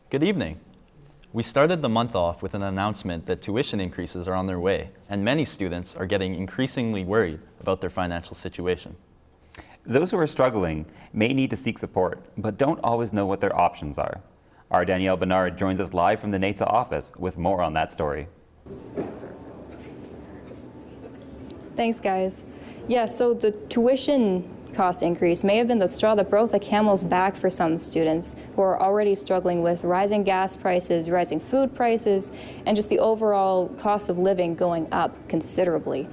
Good evening. We started the month off with an announcement that tuition increases are on their way, and many students are getting increasingly worried about their financial situation. Those who are struggling may need to seek support, but don't always know what their options are. Our Danielle Benard joins us live from the NATSA office with more on that story. Thanks, guys. Yeah, so the tuition cost increase may have been the straw that broke the camel's back for some students who are already struggling with rising gas prices, rising food prices, and just the overall cost of living going up considerably.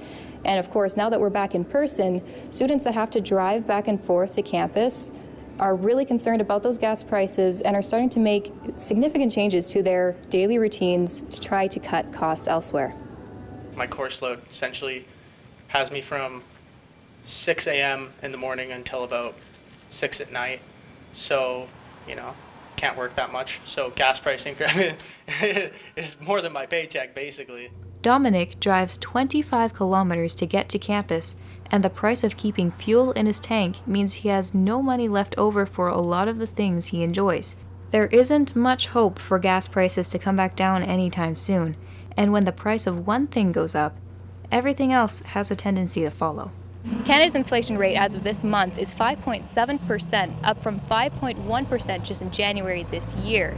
And of course, now that we're back in person, students that have to drive back and forth to campus are really concerned about those gas prices and are starting to make significant changes to their daily routines to try to cut costs elsewhere. My course load essentially has me from 6 a.m. in the morning until about 6 at night. So, can't work that much. So gas price increment is more than my paycheck, basically. Dominic drives 25 kilometers to get to campus, and the price of keeping fuel in his tank means he has no money left over for a lot of the things he enjoys. There isn't much hope for gas prices to come back down anytime soon, and when the price of one thing goes up, everything else has a tendency to follow. Canada's inflation rate as of this month is 5.7%, up from 5.1% just in January this year.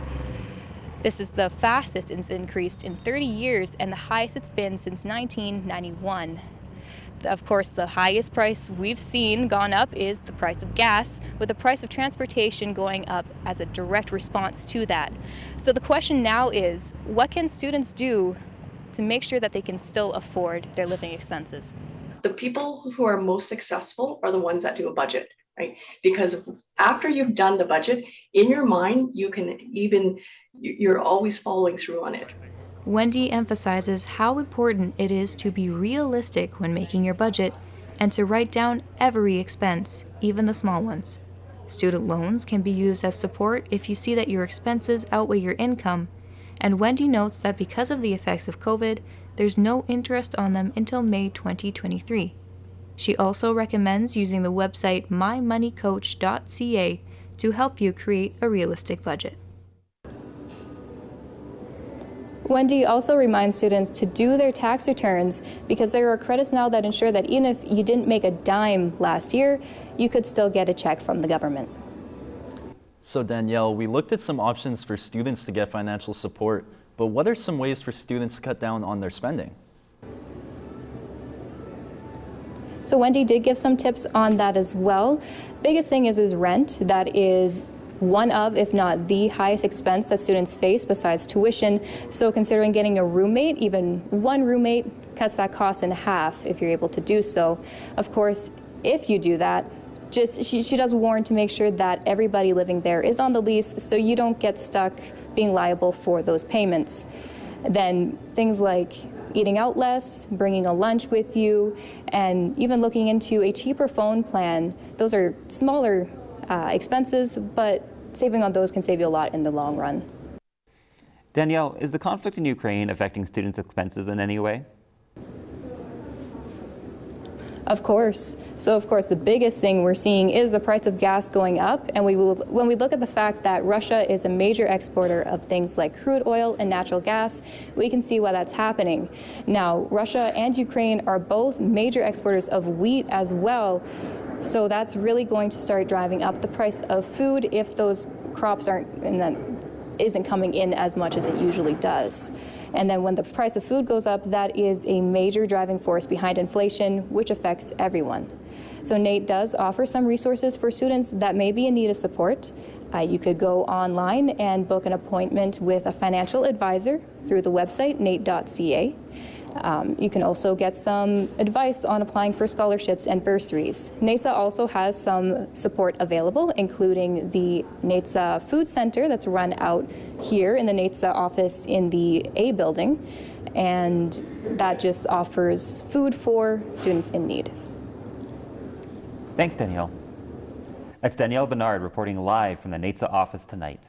This is the fastest it's increased in 30 years and the highest it's been since 1991. Of course, the highest price we've seen gone up is the price of gas, with the price of transportation going up as a direct response to that. So the question now is, what can students do to make sure that they can still afford their living expenses? The people who are most successful are the ones that do a budget, right? Because after you've done the budget, in your mind, you're always following through on it. Wendy emphasizes how important it is to be realistic when making your budget and to write down every expense, even the small ones. Student loans can be used as support if you see that your expenses outweigh your income, and Wendy notes that because of the effects of COVID, there's no interest on them until May 2023. She also recommends using the website mymoneycoach.ca to help you create a realistic budget. Wendy also reminds students to do their tax returns because there are credits now that ensure that even if you didn't make a dime last year, you could still get a check from the government. So Danielle, we looked at some options for students to get financial support, but what are some ways for students to cut down on their spending? So Wendy did give some tips on that as well. Biggest thing is rent. That is one of, if not the highest expense that students face besides tuition. So considering getting a roommate, even one roommate cuts that cost in half if you're able to do so. Of course, if you do that, she does warn to make sure that everybody living there is on the lease so you don't get stuck being liable for those payments. Then things like eating out less, bringing a lunch with you, and even looking into a cheaper phone plan. Those are smaller expenses, but saving on those can save you a lot in the long run. Danielle, is the conflict in Ukraine affecting students' expenses in any way? Of course. So of course, the biggest thing we're seeing is the price of gas going up. And when we look at the fact that Russia is a major exporter of things like crude oil and natural gas, we can see why that's happening. Now, Russia and Ukraine are both major exporters of wheat as well. So that's really going to start driving up the price of food if those crops isn't coming in as much as it usually does. And then when the price of food goes up, that is a major driving force behind inflation, which affects everyone. So NATE does offer some resources for students that may be in need of support. You could go online and book an appointment with a financial advisor through the website nate.ca. You can also get some advice on applying for scholarships and bursaries. NATSA also has some support available, including the NATSA Food Center that's run out here in the NATSA office in the A building, and that just offers food for students in need. Thanks, Danielle. That's Danielle Benard reporting live from the NATSA office tonight.